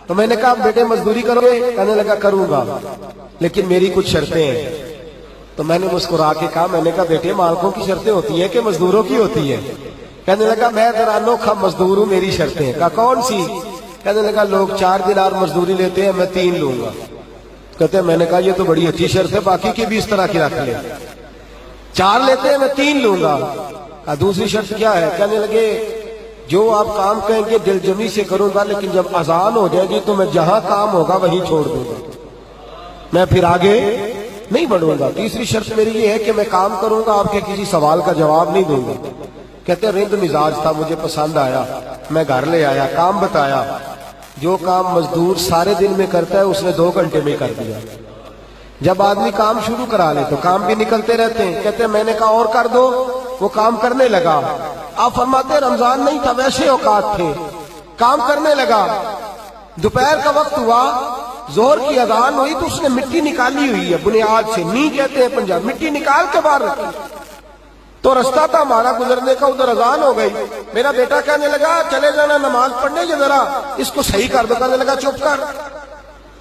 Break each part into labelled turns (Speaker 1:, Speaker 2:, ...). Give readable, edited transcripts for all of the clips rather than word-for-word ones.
Speaker 1: تو میں نے کہا بیٹے مزدوری کرو گے؟ کہنے لگا کروں گا لیکن میری کچھ شرطیں ہیں۔ تو میں نے مسکرا کے کہا، میں نے کہا بیٹے مالکوں کی شرطیں ہوتی ہیں کہ مزدوروں کی ہوتی ہیں؟ کہنے لگا میں ذرا انوکھا مزدور ہوں، میری شرطیں۔ کہا کون سی؟ کہنے لگا لوگ 4 دینار مزدوری لیتے ہیں، میں 3 لوں گا۔ کہتے ہیں میں نے کہا یہ تو بڑی اچھی شرط ہے، باقی کی بھی اس طرح کی رکھ لیں۔ 4 لیتے ہیں، میں 3 لوں گا۔ کہا دوسری شرط کیا ہے؟ کہنے لگے جو آپ کام کہیں گے دل جمی سے کروں گا، لیکن جب اذان ہو جائے گی تو میں جہاں کام ہوگا وہیں چھوڑ دوں گا، میں پھر آگے نہیں بڑھوں گا۔ تیسری شرط میری یہ ہے کہ میں کام کروں گا، آپ کے کسی سوال کا جواب نہیں دوں گا۔ کہتے ہیں رند مزاج تھا، مجھے پسند آیا، میں گھر لے آیا، کام بتایا۔ جو کام مزدور سارے دن میں کرتا ہے اس نے 2 گھنٹے میں کر دیا۔ جب آدمی کام شروع کرا لے تو کام بھی نکلتے رہتے ہیں۔ کہتے ہیں میں نے کہا اور کر دو، وہ کام کرنے لگا۔ آپ فرماتے رمضان نہیں تھا، ویسے اوقات تھے، کام کرنے لگا۔ دوپہر کا وقت ہوا، ظہر کی اذان ہوئی تو اس نے مٹی نکالی ہوئی ہے بنیاد سے، نی کہتے ہیں پنجاب، مٹی نکال کے باہر رکھی۔ تو رستہ تھا ہمارا گزرنے کا، ادھر اذان ہو گئی۔ میرا بیٹا کہنے لگا چلے جانا نماز پڑھنے، یہ ذرا اس کو صحیح کر دو۔ کہنے لگا چپ کر،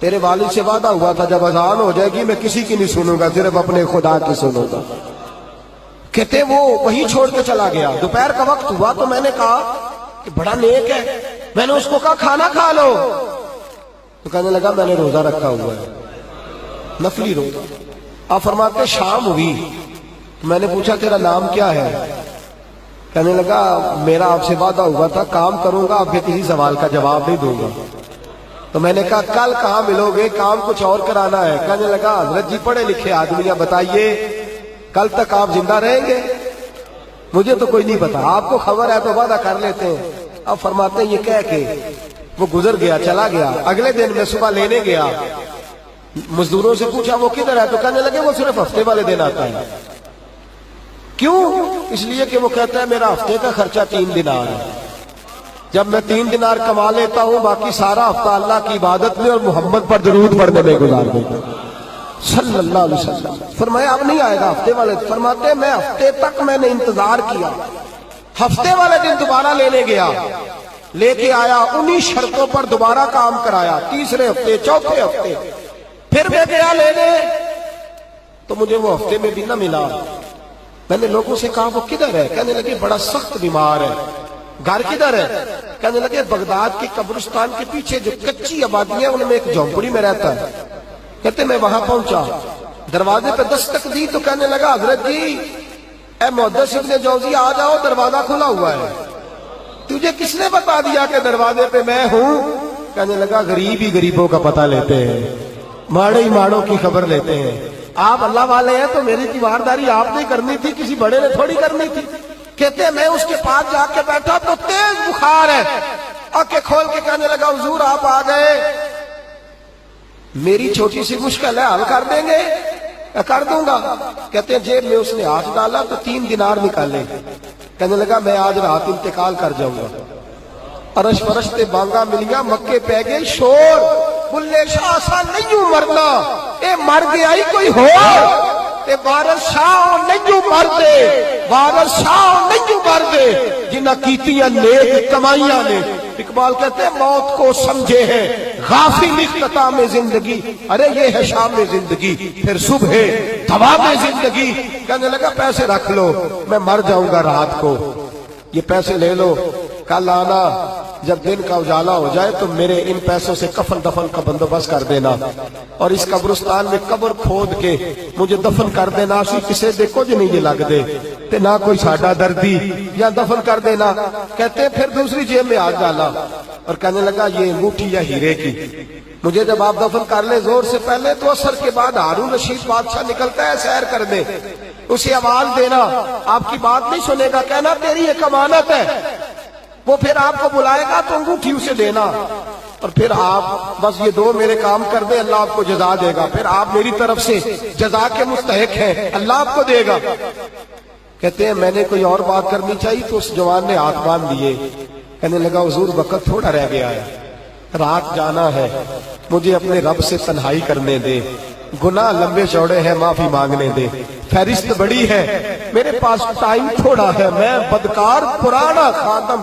Speaker 1: تیرے والد سے وعدہ ہوا تھا جب اذان ہو جائے گی میں کسی کی نہیں سنوں گا، صرف اپنے خدا کی سنوں گا۔ کہتے وہ وہیں چھوڑ کے چلا گیا۔ دوپہر کا وقت ہوا تو میں نے کہا کہ بڑا نیک ہے، میں نے اس کو کہا کھانا کھا لو۔ تو کہنے لگا میں نے روزہ رکھا ہوا ہے، نفلی روزہ۔ آپ فرماتے شام ہوئی، میں نے پوچھا تیرا نام کیا ہے؟ کہنے لگا میرا آپ سے وعدہ ہوا تھا کام کروں گا، آپ کے کسی سوال کا جواب نہیں دوں گا۔ تو میں نے کہا کل کہاں ملو گے، کام کچھ اور کرانا ہے۔ کہنے لگا حضرت جی پڑھے لکھے آدمی ہیں، بتائیے کل تک آپ زندہ رہیں گے؟ مجھے تو کوئی نہیں پتا، آپ کو خبر ہے تو وعدہ کر لیتے ہیں۔ اب فرماتے ہیں یہ کہہ کے وہ گزر گیا، چلا گیا۔ اگلے دن میں صبح لینے گیا، مزدوروں سے پوچھا وہ کدھر ہے؟ تو کہنے لگے وہ صرف ہفتے والے دن آتا ہے۔ کیوں؟ اس لیے کہ وہ کہتا ہے میرا ہفتے کا خرچہ 3 دینار ہے، جب میں 3 دینار کما لیتا ہوں باقی سارا ہفتہ اللہ کی عبادت میں اور محمد پر درود پڑھنے میں گزار دیتا ہوں صلی اللہ علیہ وسلم۔ فرمایا اب نہیں آئے گا ہفتے والے۔ فرماتے میں ہفتے تک میں نے انتظار کیا، ہفتے والے دن دوبارہ لینے گیا، لے کے آیا، انہی شرطوں پر دوبارہ کام کرایا، تیسرے ہفتے، چوتھے ہفتے۔ پھر میں گیا لینے تو مجھے وہ ہفتے میں بھی نہ ملا۔ میں نے لوگوں سے کہا وہ کدھر ہے؟ کہنے لگے بڑا سخت بیمار ہے۔ گھر کدھر ہے؟ کہنے لگے بغداد کے قبرستان کے پیچھے جو کچی آبادیاں ان میں ایک جھونپڑی میں رہتا ہے۔ کہتے میں وہاں پہنچا، دروازے پہ دستک دی تو کہنے لگا حضرت جی اے محدث ابن جوزی آ جاؤ، دروازہ کھلا ہوا ہے۔ تجھے کس نے بتا دیا کہ دروازے پہ میں ہوں؟ کہنے لگا غریب ہی غریبوں کا پتہ لیتے ہیں، ماڑے ہی ماڑوں کی خبر لیتے ہیں۔ آپ اللہ والے ہیں تو میری تیوارداری آپ نے کرنی تھی، کسی بڑے نے تھوڑی کرنی تھی۔ کہتے ہیں میں اس کے پاس جا کے بیٹھا تو تیز بخار ہے، آنکھیں کھول کے کہنے لگا حضور آپ آ گئے، میری چھوٹی سی مشکل ہے، حل کر دیں گے؟ کر دوں گا۔ کہتے ہیں جیب میں اس نے ہاتھ ڈالا تو 3 دینار نکالے۔ کہنے لگا میں آج رات انتقال کر جاؤں گا۔ عرش فرش تے بانگا ملیا، مکے پہ گئے شور، بلے شاہ سا نہیں مرنا، اے مر گیا ہی کوئی ہو، اے وارث شاہ نہیں مر دے، وارث شاہ نہیں مر دے، جنہ کیتیاں نیک کمائیاں نے۔ اقبال کہتے ہیں موت کو سمجھے ہیں غافل اختتام زندگی، ارے یہ ہے شام زندگی پھر صبح دوام زندگی۔ کہنے لگا پیسے رکھ لو، میں مر جاؤں گا رات کو، یہ پیسے لے لو، کل آنا جب دن کا اجالا ہو جائے تو میرے ان پیسوں سے کفن دفن کا بندوبست کر دینا، اور اس قبرستان میں قبر کھود کے مجھے دفن کر دینا، اسی کسے دیکھو جو نہیں یہ لگ دے تے نہ کوئی ساڈا دردی، یا دفن کر دینا۔ کہتے ہیں پھر دوسری جیب میں ہاتھ ڈالا اور کہنے لگا یہ انگوٹھی یا ہیرے کی، مجھے جب آپ دفن کر لیں زور سے پہلے تو اثر کے بعد ہارون رشید بادشاہ نکلتا ہے سیر کرنے، اسے آواز دینا، آپ کی بات نہیں سنے گا، کہنا تیری ایک امانت ہے، وہ پھر آپ کو بلائے گا تو انگوٹھی اسے دینا، اور پھر آپ بس یہ 2 میرے کام کر دیں، اللہ آپ کو جزا دے گا، پھر آپ میری طرف سے جزا کے مستحق ہیں، اللہ آپ کو دے گا۔ کہتے ہیں میں نے کوئی اور بات کرنی چاہیے تو اس جوان نے ہاتھ باندھ دیے، کہنے لگا حضور وقت تھوڑا رہ گیا ہے، رات جانا ہے، مجھے اپنے رب سے تنہائی کرنے دے، گناہ لمبے چوڑے ہیں معافی مانگنے دے، فہرست بڑی ہے، میرے پاس ٹائم تھوڑا ہے، میں بدکار پرانا خادم،